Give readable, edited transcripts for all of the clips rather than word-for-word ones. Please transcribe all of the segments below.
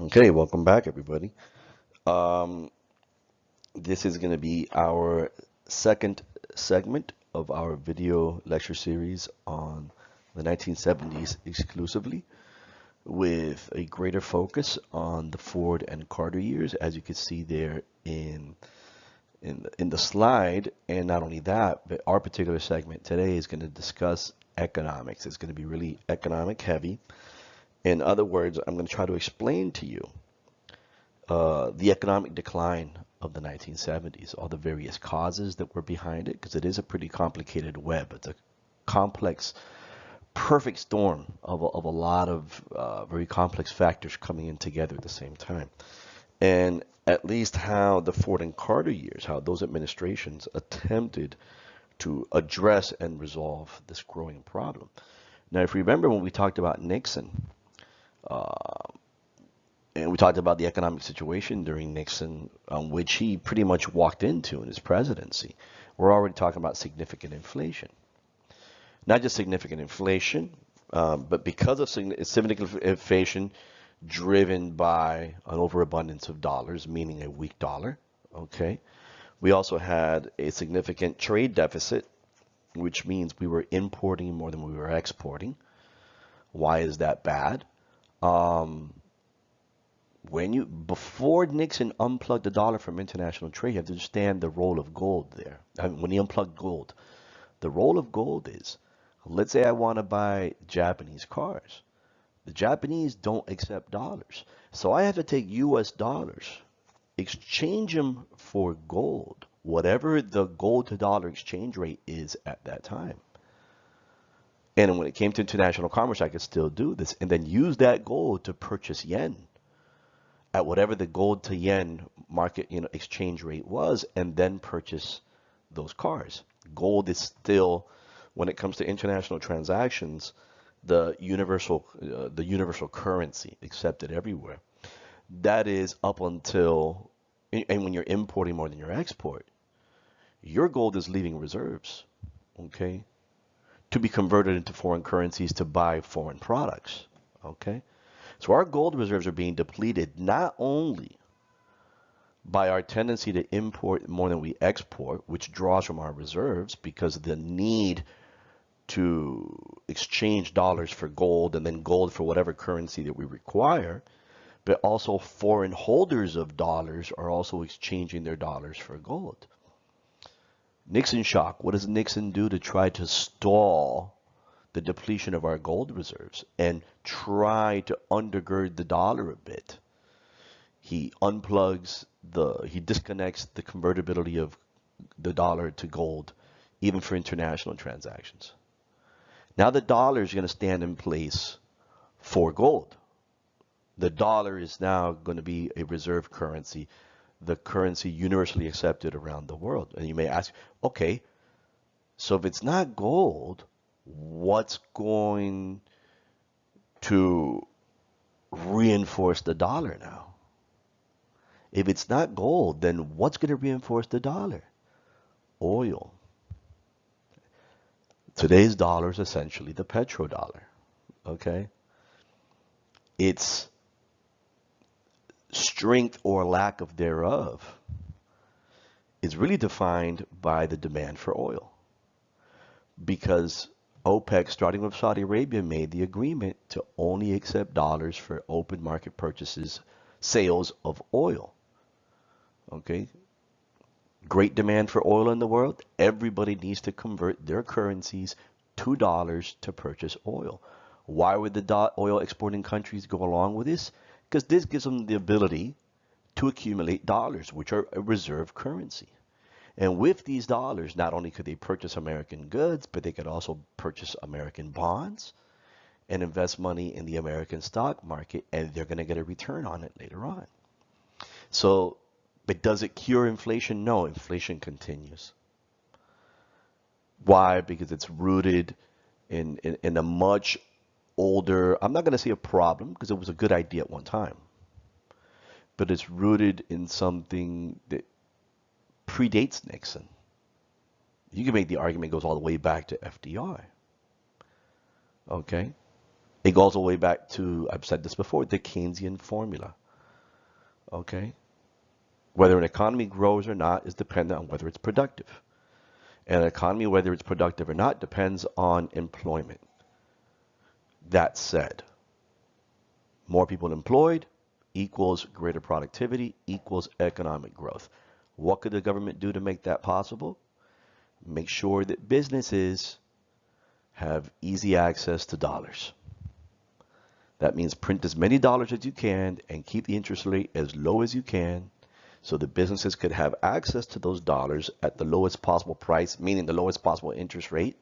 Okay, welcome back, everybody. Um, this is going to be our second segment of our video lecture series on the 1970s exclusively, with a greater focus on the Ford and Carter years, as you can see there in the slide. And not only that, but our particular segment today is going to discuss economics. It's going to be really economic heavy. In other words, I'm going to try to explain to you the economic decline of the 1970s, all the various causes that were behind it, because it is a pretty complicated web. It's a complex, perfect storm of a lot of very complex factors coming in together at the same time. And at least how the Ford and Carter years, how those administrations attempted to address and resolve this growing problem. Now, if you remember when we talked about Nixon, uh, and we talked about the economic situation during Nixon, which he pretty much walked into in his presidency. We're already talking about significant inflation. Not just significant inflation, but because of significant inflation driven by an overabundance of dollars, meaning a weak dollar. Okay. We also had a significant trade deficit, which means we were importing more than we were exporting. Why is that bad? Um, before Nixon unplugged the dollar from international trade, you have to understand the role of gold there. I mean, when he unplugged gold, the role of gold is, let's say I want to buy Japanese cars. The Japanese don't accept dollars. So I have to take US dollars, exchange them for gold, whatever the gold to dollar exchange rate is at that time. And when it came to international commerce, I could still do this and then use that gold to purchase yen at whatever the gold to yen market, exchange rate was, and then purchase those cars. Gold is still, when it comes to international transactions, the universal currency accepted everywhere. That is up until, and when you're importing more than your export, your gold is leaving reserves, okay, to be converted into foreign currencies to buy foreign products, okay? So our gold reserves are being depleted not only by our tendency to import more than we export, which draws from our reserves because of the need to exchange dollars for gold and then gold for whatever currency that we require, but also foreign holders of dollars are also exchanging their dollars for gold. Nixon shock. What does Nixon do to try to stall the depletion of our gold reserves and try to undergird the dollar a bit? He disconnects the convertibility of the dollar to gold, even for international transactions. Now the dollar is going to stand in place for gold. The dollar is now going to be a reserve currency, the currency universally accepted around the world. And you may ask, okay, so if it's not gold, what's going to reinforce the dollar now? If it's not gold, then what's going to reinforce the dollar? Oil. Today's dollar is essentially the petrodollar, okay? Its strength or lack of thereof is really defined by the demand for oil, because OPEC, starting with Saudi Arabia, made the agreement to only accept dollars for open market purchases, sales of oil. Okay? Great demand for oil in the world. Everybody needs to convert their currencies to dollars to purchase oil. Why would the oil exporting countries go along with this? Because this gives them the ability to accumulate dollars, which are a reserve currency. And with these dollars, not only could they purchase American goods, but they could also purchase American bonds and invest money in the American stock market, and they're going to get a return on it later on. So, but does it cure inflation? No, inflation continues. Why? Because it's rooted in a much older, I'm not going to say a problem, because it was a good idea at one time, but it's rooted in something that predates Nixon. You can make the argument goes all the way back to FDR. Okay? It goes all the way back to, I've said this before, the Keynesian formula. Okay? Whether an economy grows or not is dependent on whether it's productive. And an economy, whether it's productive or not, depends on employment. That said, more people employed equals greater productivity equals economic growth. What could the government do to make that possible? Make sure that businesses have easy access to dollars. That means print as many dollars as you can and keep the interest rate as low as you can so the businesses could have access to those dollars at the lowest possible price, meaning the lowest possible interest rate,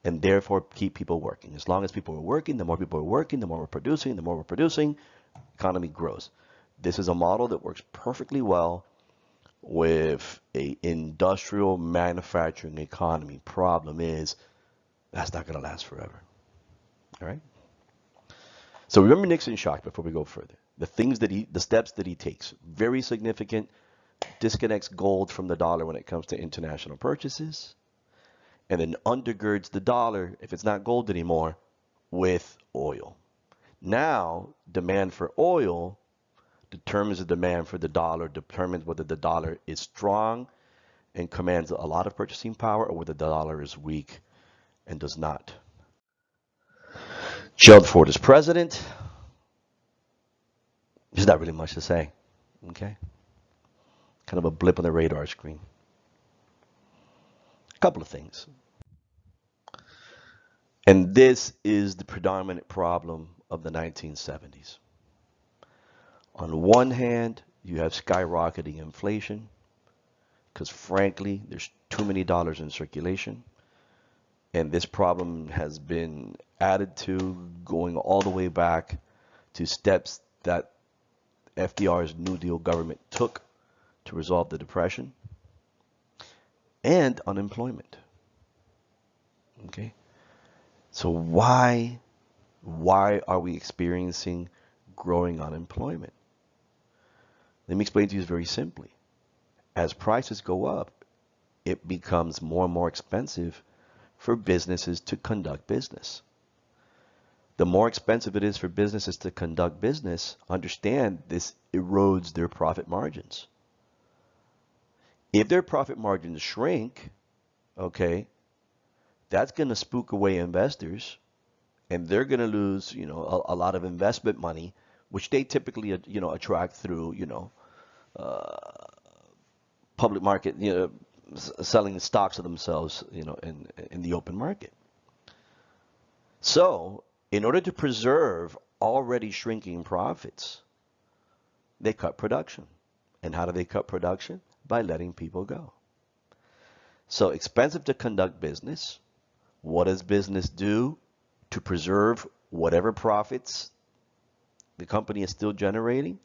and therefore keep people working. As long as people are working, the more people are working, the more we're producing, economy grows. This is a model that works perfectly well with a industrial manufacturing economy. Problem is, that's not going to last forever. All right? So remember Nixon's shock before we go further. The steps that he takes, very significant, disconnects gold from the dollar when it comes to international purchases, and then undergirds the dollar, if it's not gold anymore, with oil. Now, demand for oil determines the demand for the dollar, determines whether the dollar is strong and commands a lot of purchasing power or whether the dollar is weak and does not. Gerald Ford is president. There's not really much to say. Okay? Kind of a blip on the radar screen. A couple of things. And this is the predominant problem of the 1970s. On one hand, you have skyrocketing inflation because frankly, there's too many dollars in circulation. And this problem has been added to going all the way back to steps that FDR's New Deal government took to resolve the Depression and unemployment. Okay? So why are we experiencing growing unemployment? Let me explain to you very simply. As prices go up, it becomes more and more expensive for businesses to conduct business. The more expensive it is for businesses to conduct business, understand this erodes their profit margins. If their profit margins shrink, okay, that's going to spook away investors and they're going to lose, a lot of investment money, which they typically, attract through, public market, selling stocks of themselves, in the open market. So, in order to preserve already shrinking profits, they cut production. And how do they cut production? By letting people go. So, expensive to conduct business. What does business do to preserve whatever profits the company is still generating?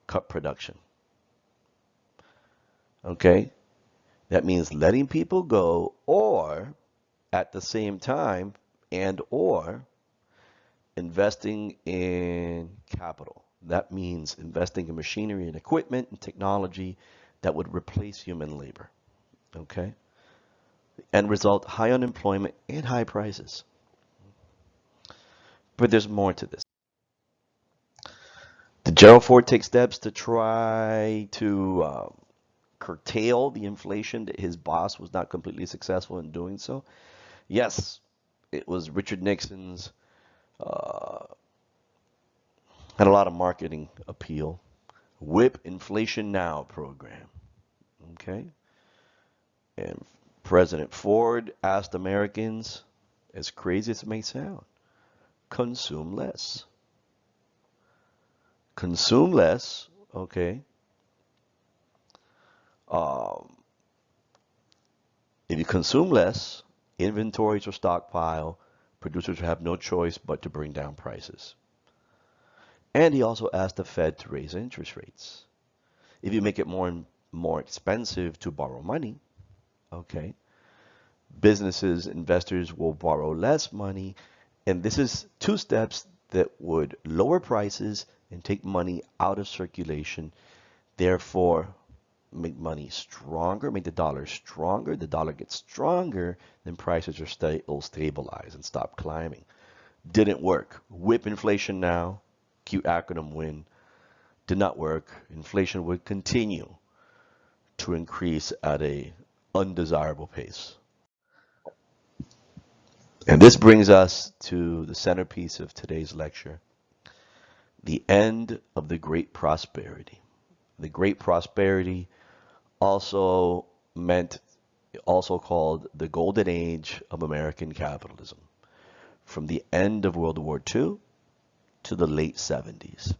Cut production. Okay? That means letting people go, or at the same time, or investing in capital. That means investing in machinery and equipment and technology that would replace human labor. Okay? And result, high unemployment and high prices. But there's more to this. Did Gerald Ford take steps to try to curtail the inflation that his boss was not completely successful in doing so? Yes, it was Richard Nixon's, had a lot of marketing appeal. Whip Inflation Now program. Okay? And President Ford asked Americans, as crazy as it may sound, consume less. Consume less, okay? If you consume less, inventories will stockpile, producers have no choice but to bring down prices. And he also asked the Fed to raise interest rates. If you make it more and more expensive to borrow money, okay, businesses, investors will borrow less money. And this is two steps that would lower prices and take money out of circulation, therefore make money stronger, make the dollar stronger. The dollar gets stronger, then prices will stabilize and stop climbing. Didn't work. Whip Inflation Now, cute acronym win. did not work. Inflation would continue to increase at a undesirable pace. And this brings us to the centerpiece of today's lecture, the end of the Great Prosperity. The Great Prosperity also meant, also called the Golden Age of American capitalism, from the end of World War II to the late 70s.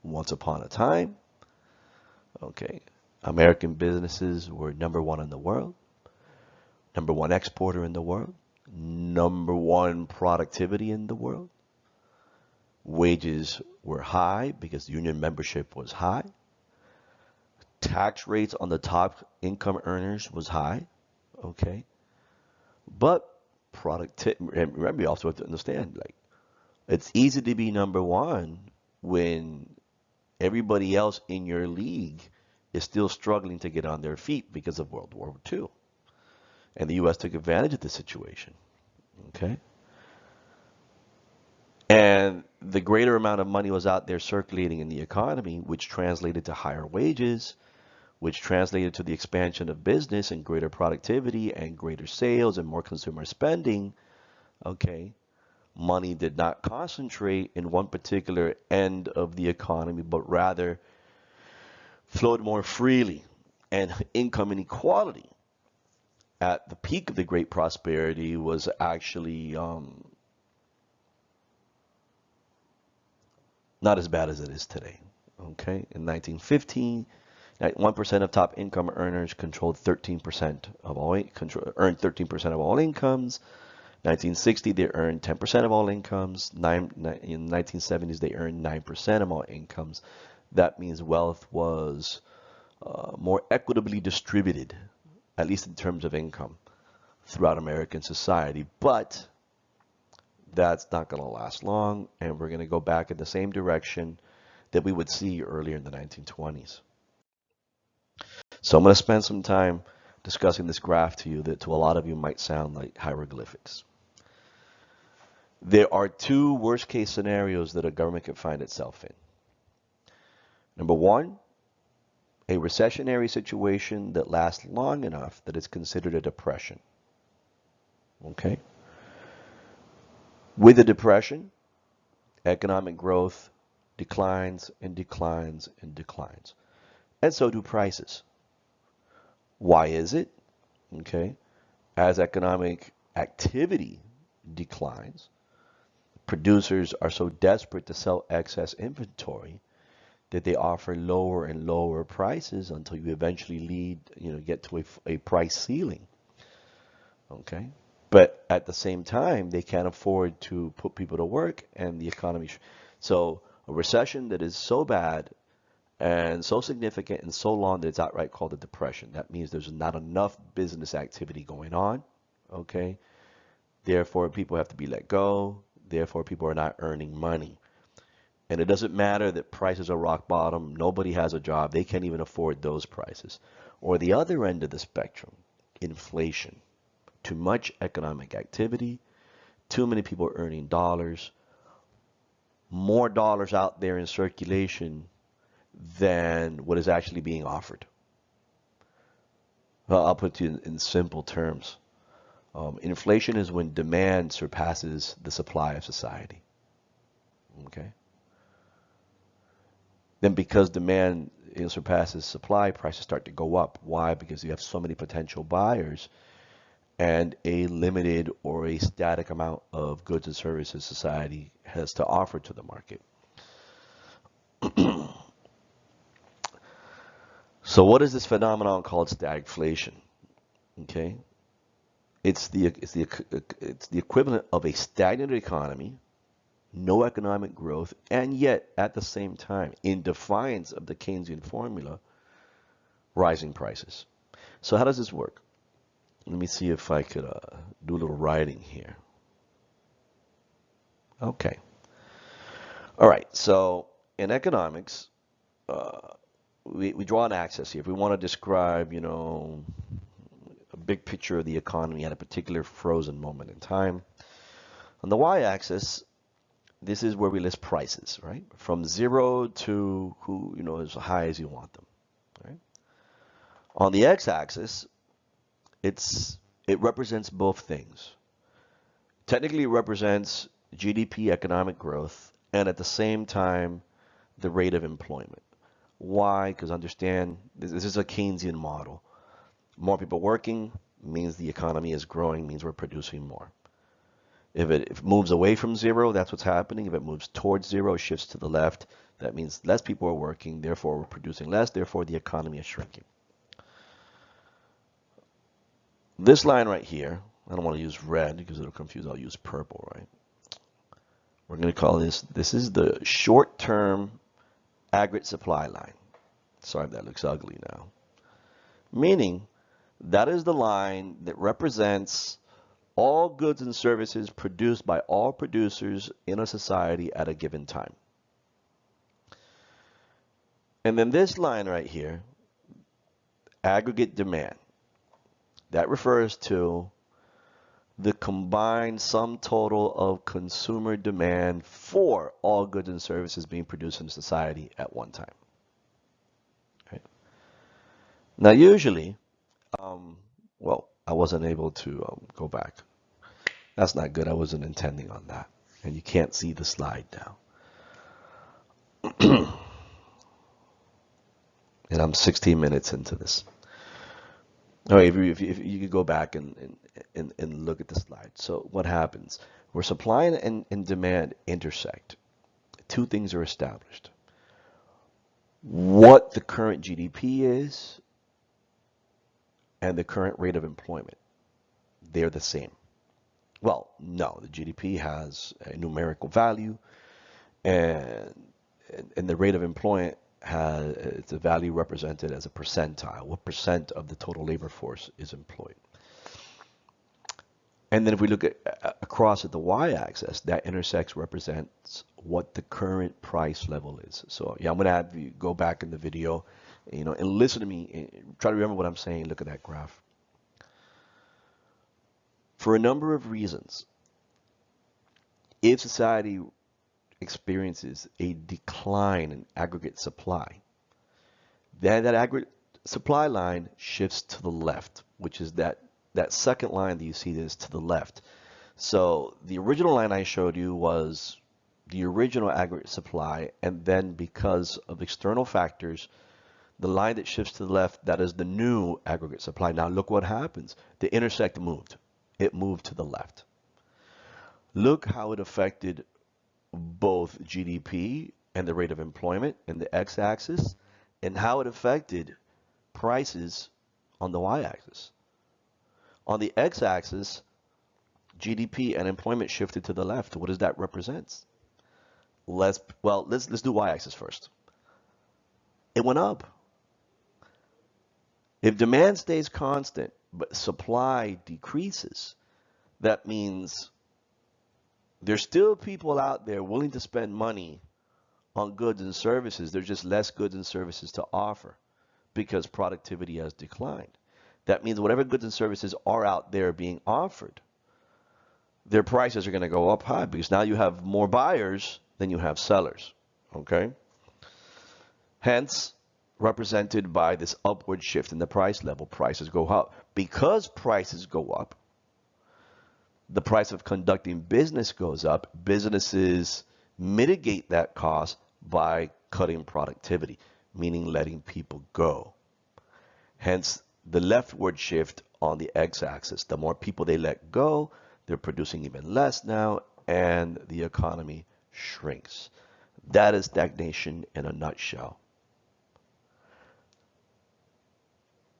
Once upon a time, okay, American businesses were number one in the world, number one exporter in the world, number one productivity in the world. Wages were high because union membership was high. Tax rates on the top income earners was high, okay? But remember, you also have to understand, like, it's easy to be number one when everybody else in your league is still struggling to get on their feet because of World War II. And the U.S. took advantage of the situation, okay? And the greater amount of money was out there circulating in the economy, which translated to higher wages, which translated to the expansion of business and greater productivity and greater sales and more consumer spending, okay? Money did not concentrate in one particular end of the economy, but rather flowed more freely. And income inequality at the peak of the Great Prosperity was actually not as bad as it is today. Okay, in 1915, 1% of top income earners controlled 13% of all earned 13% of all incomes. 1960, they earned 10% of all incomes. In 1970s, they earned 9% of all incomes. That means wealth was more equitably distributed, at least in terms of income, throughout American society. But that's not going to last long, and we're going to go back in the same direction that we would see earlier in the 1920s. So I'm going to spend some time discussing this graph to you that to a lot of you might sound like hieroglyphics. There are two worst case scenarios that a government could find itself in. Number one, a recessionary situation that lasts long enough that it's considered a depression. Okay? With a depression, economic growth declines and declines and declines. And so do prices. Why is it? Okay? As economic activity declines, producers are so desperate to sell excess inventory that they offer lower and lower prices until you eventually get to a price ceiling. Okay? But at the same time, they can't afford to put people to work and the economy. So a recession that is so bad and so significant and so long that it's outright called a depression. That means there's not enough business activity going on. Okay? Therefore, people have to be let go. Therefore, people are not earning money. And it doesn't matter that prices are rock bottom. Nobody has a job. They can't even afford those prices. Or the other end of the spectrum, inflation. Too much economic activity, too many people earning dollars, more dollars out there in circulation than what is actually being offered. Well, I'll put it in simple terms. Inflation is when demand surpasses the supply of society. Okay? Then because demand surpasses supply, prices start to go up. Why? Because you have so many potential buyers and a limited or a static amount of goods and services society has to offer to the market. So what is this phenomenon called stagflation? Okay, it's the equivalent of a stagnant economy, no economic growth, and yet at the same time, in defiance of the Keynesian formula, rising prices. So how does this work? Let me see if I could do a little writing here. Okay. All right. So in economics, we draw an axis here. If we want to describe, a big picture of the economy at a particular frozen moment in time, on the y-axis, this is where we list prices, right? From 0 to who, as high as you want them, right? On the x-axis, it represents both things. Technically, it represents GDP, economic growth, and at the same time, the rate of employment. Why? Because understand, this is a Keynesian model. More people working means the economy is growing, means we're producing more. If it moves away from 0, that's what's happening. If it moves towards 0, shifts to the left, that means less people are working, therefore we're producing less, therefore the economy is shrinking. This line right here, I don't want to use red because it'll confuse, I'll use purple, right? We're going to call this is the short-term aggregate supply line. Sorry if that looks ugly now. Meaning, that is the line that represents all goods and services produced by all producers in a society at a given time. And then this line right here, aggregate demand, that refers to the combined sum total of consumer demand for all goods and services being produced in society at one time. Right? Now, usually, well, I wasn't able to go back. That's not good. I wasn't intending on that. And you can't see the slide now. And I'm 16 minutes into this. All right, if you could go back and look at the slide. So what happens? Where supply and demand intersect, two things are established. What the current GDP is and the current rate of employment. They're the same. Well, no, the GDP has a numerical value and the rate of employment has it's a value represented as a percentile. What percent of the total labor force is employed? And then if we look at across at the y-axis, that intersects represents what the current price level is. So yeah, I'm gonna have you go back in the video, and listen to me and try to remember what I'm saying. Look at that graph. For a number of reasons, if society experiences a decline in aggregate supply, then that aggregate supply line shifts to the left, which is that second line that you see is to the left. So the original line I showed you was the original aggregate supply, and then because of external factors, the line that shifts to the left, that is the new aggregate supply. Now look what happens. The intersect moved. It moved to the left. Look how it affected both GDP and the rate of employment in the x-axis, and how it affected prices on the y-axis. On the x-axis, GDP and employment shifted to the left. What does that represent? Let's do y-axis first. It went up. If demand stays constant but supply decreases, that means there's still people out there willing to spend money on goods and services. There's just less goods and services to offer because productivity has declined. That means whatever goods and services are out there being offered, their prices are going to go up high because now you have more buyers than you have sellers. Okay? Hence, represented by this upward shift in the price level, prices go up. Because prices go up, the price of conducting business goes up. Businesses mitigate that cost by cutting productivity, meaning letting people go. Hence, the leftward shift on the x-axis. The more people they let go, they're producing even less now, and the economy shrinks. That is stagnation in a nutshell.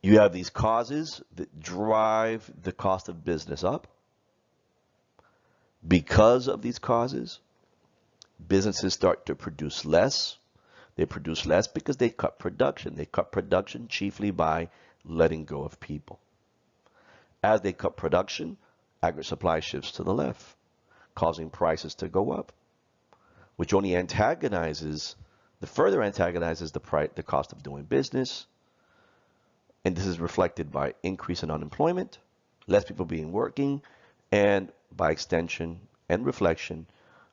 You have these causes that drive the cost of business up. Because of these causes, businesses start to produce less. They produce less because they cut production. They cut production chiefly by letting go of people. As they cut production, aggregate supply shifts to the left, causing prices to go up, which only further antagonizes the cost of doing business. And this is reflected by increase in unemployment, less people being working, and by extension and reflection,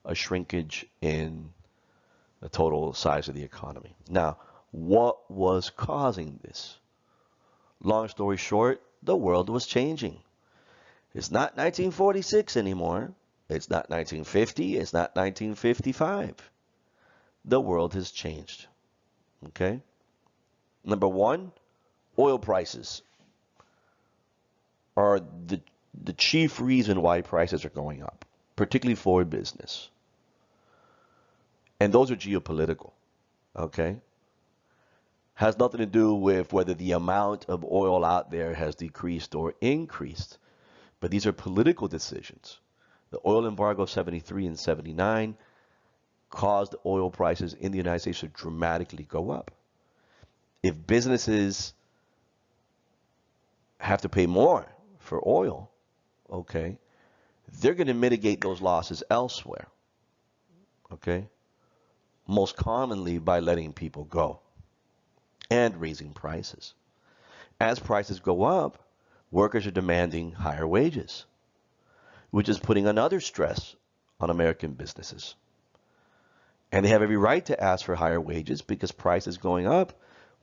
a shrinkage in the total size of the economy. Now, what was causing this? Long story short, the world was changing. It's not 1946 anymore. It's not 1950. It's not 1955. The world has changed. Okay? Number one, oil prices are the chief reason why prices are going up, particularly for business. And those are geopolitical. Okay? Has nothing to do with whether the amount of oil out there has decreased or increased. But these are political decisions. The oil embargo of 73 and 79 caused oil prices in the United States to dramatically go up. If businesses have to pay more for oil, okay, they're going to mitigate those losses elsewhere, okay, most commonly by letting people go and raising prices. As prices go up, workers are demanding higher wages, which is putting another stress on American businesses. And they have every right to ask for higher wages because prices going up,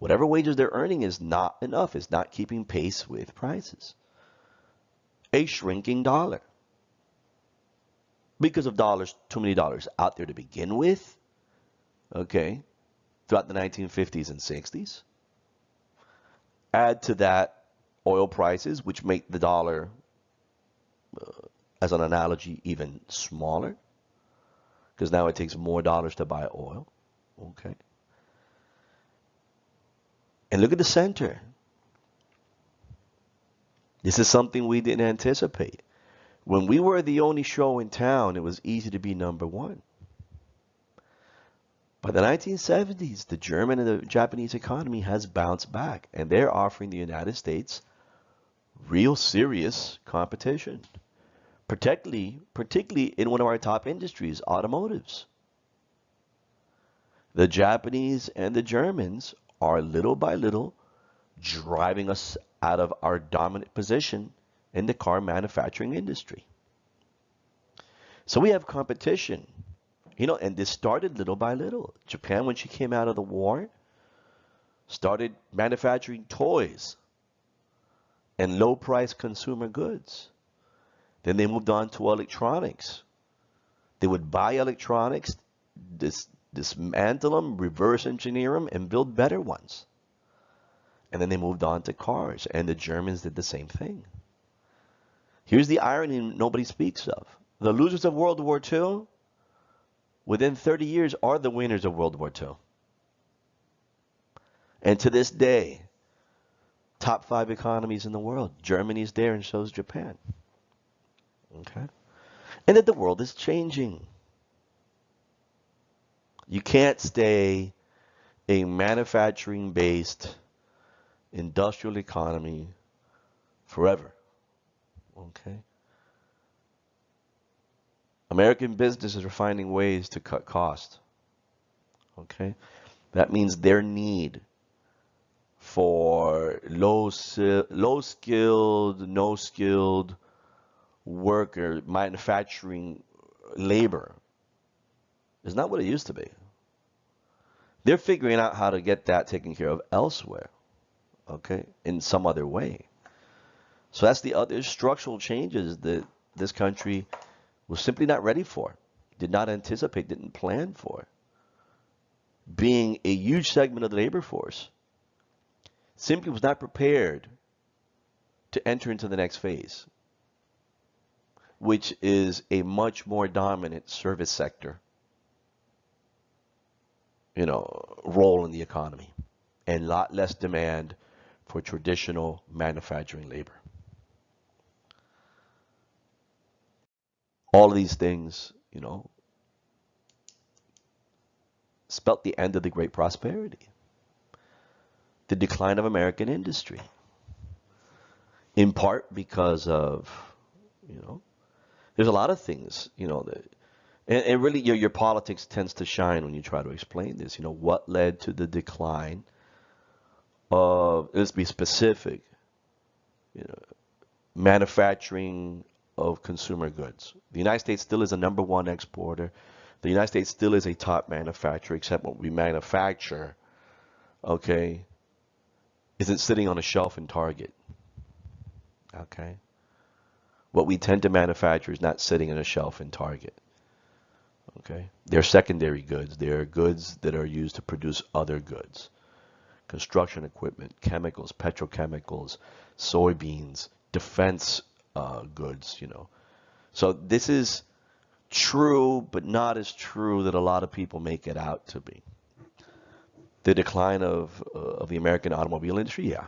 whatever wages they're earning is not enough. It's not keeping pace with prices. A shrinking dollar. Because of too many dollars out there to begin with, okay, throughout the 1950s and 60s. Add to that oil prices, which make the dollar, as an analogy, even smaller. Because now it takes more dollars to buy oil. Okay. And look at the center. This is something we didn't anticipate. When we were the only show in town, it was easy to be number one. By the 1970s, the German and the Japanese economy has bounced back, and they're offering the United States real serious competition, particularly in one of our top industries, automotives. The Japanese and the Germans are little by little driving us out of our dominant position in the car manufacturing industry. So we have competition, and this started little by little. Japan, when she came out of the war, started manufacturing toys and low-price consumer goods. Then they moved on to electronics. They would buy electronics, dismantle them, reverse engineer them, and build better ones. And then they moved on to cars, and the Germans did the same thing. Here's the irony nobody speaks of. The losers of World War II, within 30 years, are the winners of World War II. And to this day, top 5 economies in the world. Germany's there, and so is Japan. Okay? And that the world is changing. You can't stay a manufacturing-based industrial economy forever. Okay? American businesses are finding ways to cut costs. Okay? That means their need for low-skilled, no-skilled worker, manufacturing labor is not what it used to be. They're figuring out how to get that taken care of elsewhere, okay, in some other way. So that's the other structural changes that this country was simply not ready for, did not anticipate, didn't plan for. Being a huge segment of the labor force, simply was not prepared to enter into the next phase, which is a much more dominant service sector, role in the economy, and a lot less demand for traditional manufacturing labor. All of these things, spelt the end of the Great Prosperity, the decline of American industry, in part because of, there's a lot of things, and really your politics tends to shine when you try to explain this. What led to the decline of, let's be specific, manufacturing of consumer goods. The United States still is a #1 exporter The United States still is a top manufacturer, except what we manufacture, okay, isn't sitting on a shelf in Target, okay? What we tend to manufacture is not sitting on a shelf in Target, okay? They're secondary goods. They're goods that are used to produce other goods. Construction equipment, chemicals, petrochemicals, soybeans, defense goods, you know. So this is true, but not as true that a lot of people make it out to be. The decline of the American automobile industry, yeah,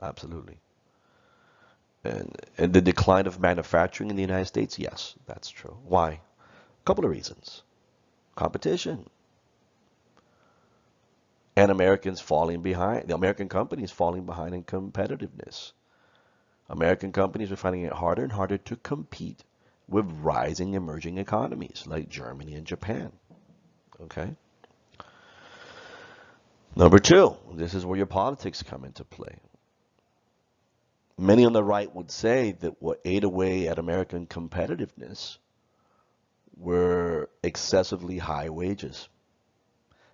absolutely. And the decline of manufacturing in the United States, yes, that's true. Why? A couple of reasons. Competition. And Americans falling behind, the American companies falling behind in competitiveness. American companies are finding it harder and harder to compete with rising emerging economies like Germany and Japan. Okay? Number two, this is where your politics come into play. Many on the right would say that what ate away at American competitiveness were excessively high wages.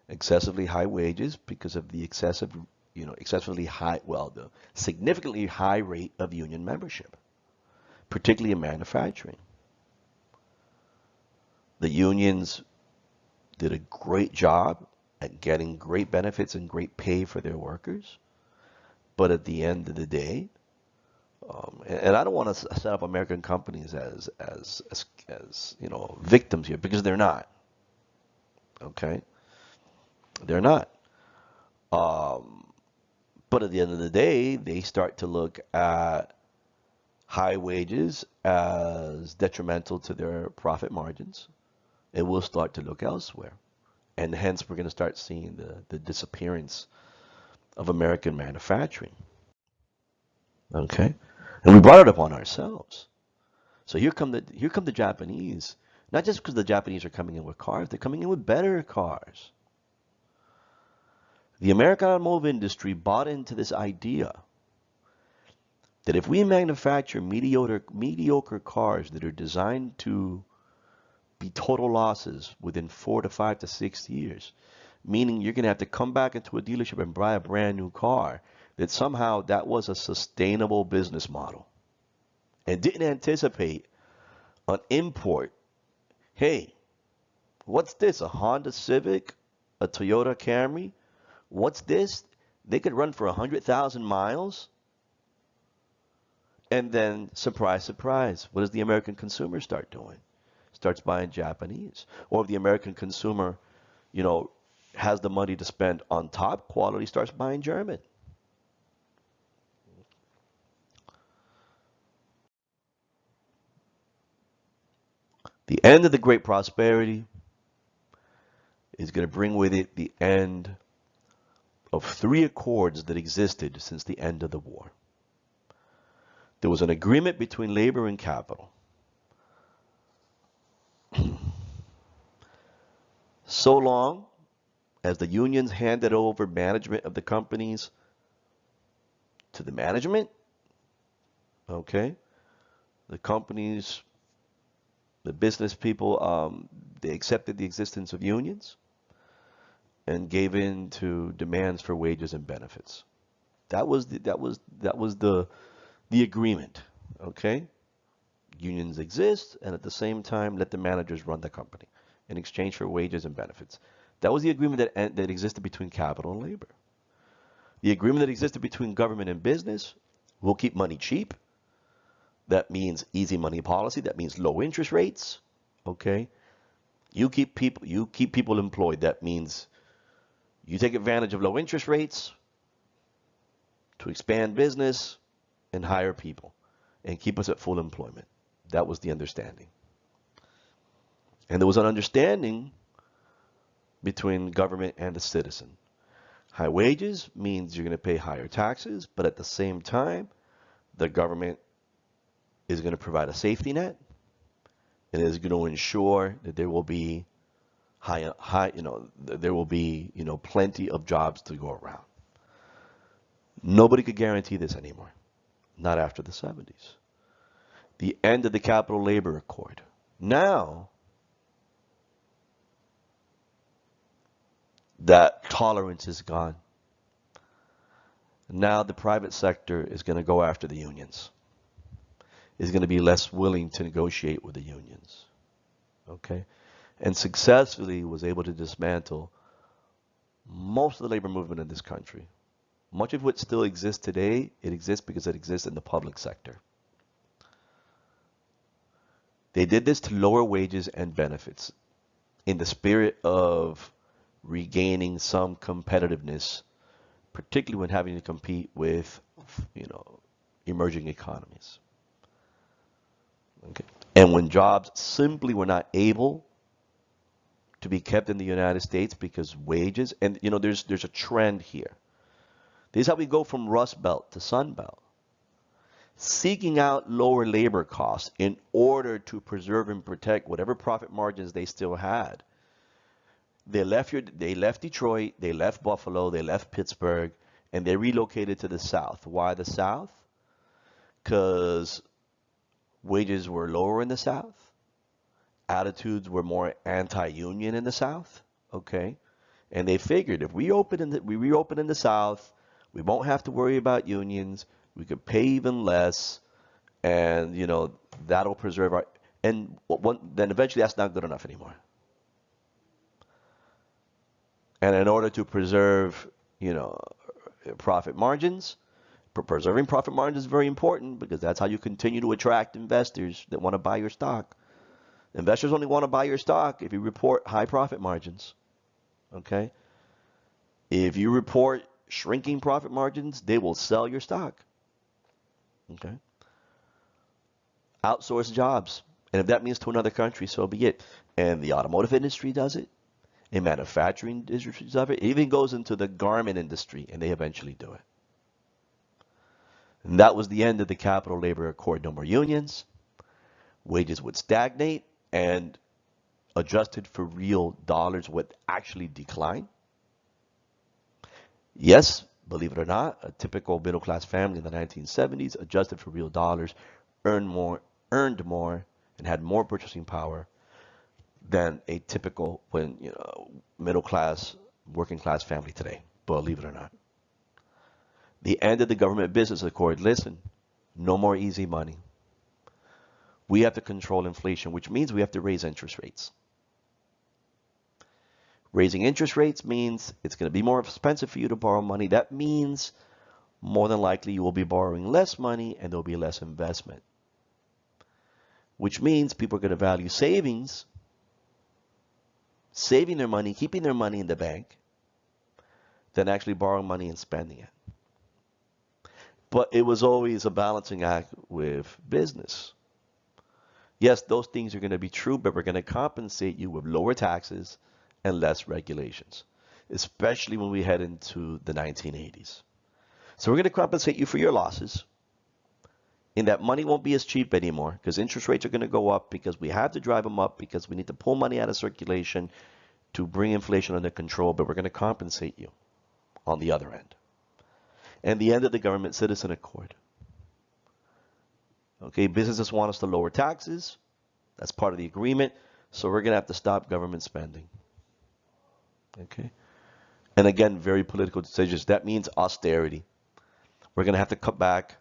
Excessively high wages because of the excessively high, well, the significantly high rate of union membership, particularly in manufacturing. The unions did a great job at getting great benefits and great pay for their workers, but at the end of the day, and I don't want to set up American companies as victims here, because they're not. Okay, they're not. Um, but at the end of the day, they start to look at high wages as detrimental to their profit margins, and will start to look elsewhere. And hence, we're going to start seeing the disappearance of American manufacturing. Okay, and we brought it upon ourselves. So here come the Japanese. Not just because the Japanese are coming in with cars, they're coming in with better cars. The American automotive industry bought into this idea that if we manufacture mediocre cars that are designed to be total losses within 4 to 5 to 6 years, meaning you're going to have to come back into a dealership and buy a brand new car, that somehow that was a sustainable business model, and didn't anticipate an import. Hey, what's this? A Honda Civic? A Toyota Camry? What's this? They could run for 100,000 miles? And then, surprise, surprise, what does the American consumer start doing? Starts buying Japanese. Or if the American consumer, has the money to spend on top quality, starts buying German. The end of the Great Prosperity is going to bring with it the end of 3 accords that existed since the end of the war. There was an agreement between labor and capital. So long as the unions handed over management of the companies to the management, okay, the companies, the business people, they accepted the existence of unions and gave in to demands for wages and benefits. That was the agreement, okay? Unions exist, and at the same time, let the managers run the company in exchange for wages and benefits. That was the agreement that existed between capital and labor. The agreement that existed between government and business: we'll keep money cheap. That means easy money policy. That means low interest rates. Okay, you keep people employed. That means you take advantage of low interest rates to expand business and hire people and keep us at full employment. That was the understanding. And there was an understanding between government and the citizen. High wages means you're going to pay higher taxes, but at the same time, the government is going to provide a safety net and is going to ensure that there will be there will be, plenty of jobs to go around. Nobody could guarantee this anymore. Not after the 70's. The end of the Capital Labor Accord. Now, That tolerance is gone. Now the private sector is going to go after the unions. Is going to be less willing to negotiate with the unions. Okay? And successfully was able to dismantle most of the labor movement in this country. Much of what still exists today, it exists because it exists in the public sector. They did this to lower wages and benefits in the spirit of regaining some competitiveness, particularly when having to compete with, emerging economies. Okay. And when jobs simply were not able to be kept in the United States because wages, and there's a trend here. This is how we go from Rust Belt to Sun Belt. Seeking out lower labor costs in order to preserve and protect whatever profit margins they still had. They left Detroit, they left Buffalo, they left Pittsburgh, and they relocated to the South. Why the South? Because wages were lower in the South. Attitudes were more anti-union in the South. Okay, and they figured if we reopen in the South, we won't have to worry about unions. We could pay even less, and that'll preserve our. And then eventually, that's not good enough anymore. And in order to preserve, profit margins, preserving profit margins is very important because that's how you continue to attract investors that want to buy your stock. Investors only want to buy your stock if you report high profit margins. Okay? If you report shrinking profit margins, they will sell your stock. Okay? Outsource jobs. And if that means to another country, so be it. And the automotive industry does it. The manufacturing industry does it. It even goes into the garment industry, and they eventually do it. And that was the end of the Capital Labor Accord. No more unions. Wages would stagnate, and adjusted for real dollars would actually decline. Yes, believe it or not, a typical middle-class family in the 1970s, adjusted for real dollars, earned more, and had more purchasing power than a typical middle-class, working-class family today. Believe it or not. The end of the government business accord. Listen, no more easy money. We have to control inflation, which means we have to raise interest rates. Raising interest rates means it's going to be more expensive for you to borrow money. That means more than likely you will be borrowing less money and there will be less investment. Which means people are going to value savings, saving their money, keeping their money in the bank, than actually borrowing money and spending it. But it was always a balancing act with business. Yes, those things are going to be true, but we're going to compensate you with lower taxes and less regulations, especially when we head into the 1980s. So we're going to compensate you for your losses, in that money won't be as cheap anymore because interest rates are going to go up because we have to drive them up because we need to pull money out of circulation to bring inflation under control, but we're going to compensate you on the other end. And the end of the government citizen accord. Okay, businesses want us to lower taxes. That's part of the agreement. So we're going to have to stop government spending. Okay. And again, very political decisions. That means austerity. We're going to have to cut back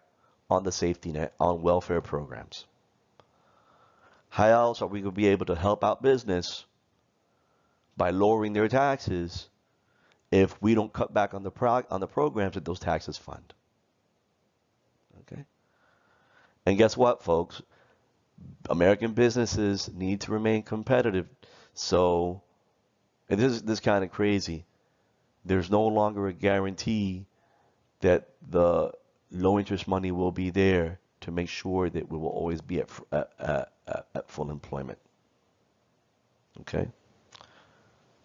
on the safety net, on welfare programs. How else are we going to be able to help out business by lowering their taxes if we don't cut back on the programs that those taxes fund? Okay. And guess what, folks? American businesses need to remain competitive. So, and this is kind of crazy. There's no longer a guarantee that the low interest money will be there to make sure that we will always be at full employment. Okay?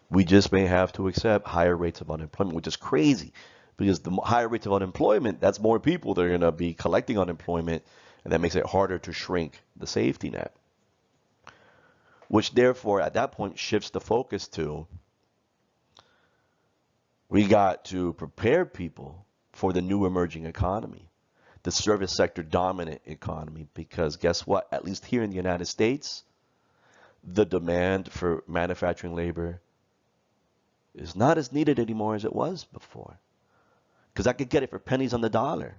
We just may have to accept higher rates of unemployment, which is crazy because the higher rates of unemployment, that's more people that are going to be collecting unemployment, and that makes it harder to shrink the safety net. Which therefore, at that point, shifts the focus to we got to prepare people for the new emerging economy, the service sector dominant economy, because guess what? At least here in the United States, the demand for manufacturing labor is not as needed anymore as it was before. Because I could get it for pennies on the dollar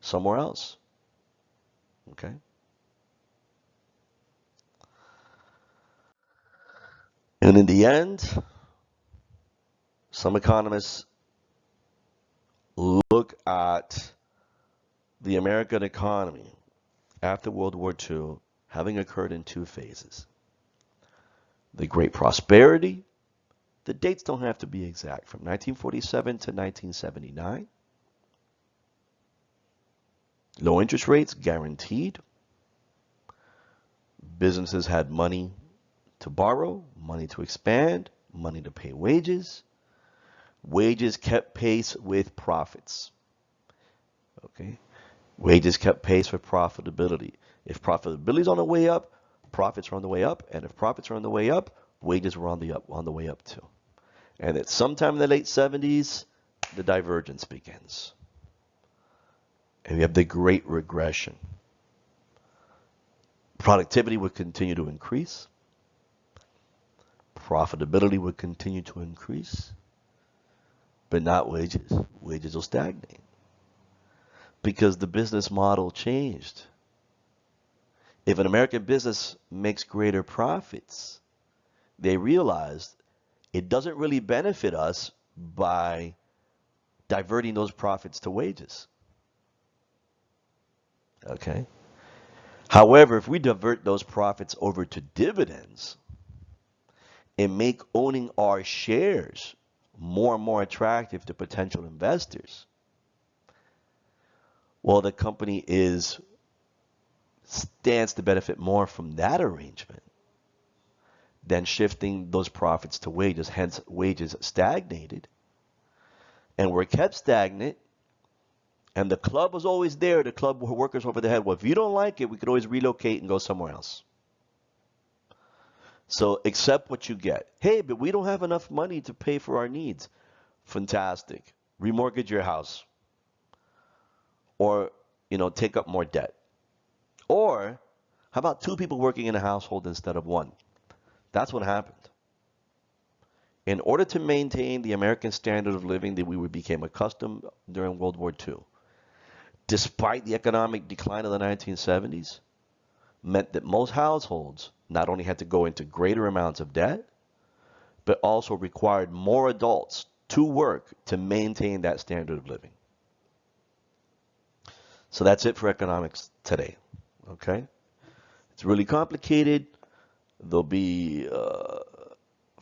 somewhere else. Okay? And in the end, some economists look at the American economy after World War II having occurred in two phases. The Great Prosperity, the dates don't have to be exact, from 1947 to 1979. Low interest rates guaranteed. Businesses had money to borrow, money to expand, money to pay wages. Wages kept pace with profits. Okay? Wages kept pace with profitability. If profitability is on the way up, profits are on the way up, and if profits are on the way up, wages were on the way up too. And at sometime in the late 70s, the divergence begins. And we have the Great Regression. Productivity would continue to increase. Profitability would continue to increase, but not wages. Wages will stagnate because the business model changed. If an American business makes greater profits, they realized it doesn't really benefit us by diverting those profits to wages. Okay? However, if we divert those profits over to dividends and make owning our shares more and more attractive to potential investors, well, the company stands to benefit more from that arrangement than shifting those profits to wages. Hence, wages stagnated and were kept stagnant. And the club was always there. The club workers over the head. Well, if you don't like it, we could always relocate and go somewhere else. So accept what you get. Hey, but we don't have enough money to pay for our needs. Fantastic. Remortgage your house. Or, take up more debt. Or, how about two people working in a household instead of one? That's what happened. In order to maintain the American standard of living that we became accustomed during World War II, despite the economic decline of the 1970s, meant that most households not only had to go into greater amounts of debt, but also required more adults to work to maintain that standard of living. So that's it for economics today. Okay? It's really complicated. There'll be a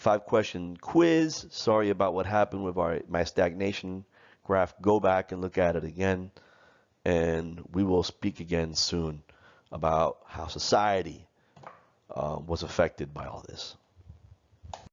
5-question quiz. Sorry about what happened with my stagnation graph. Go back and look at it again. And we will speak again soon about how society was affected by all this.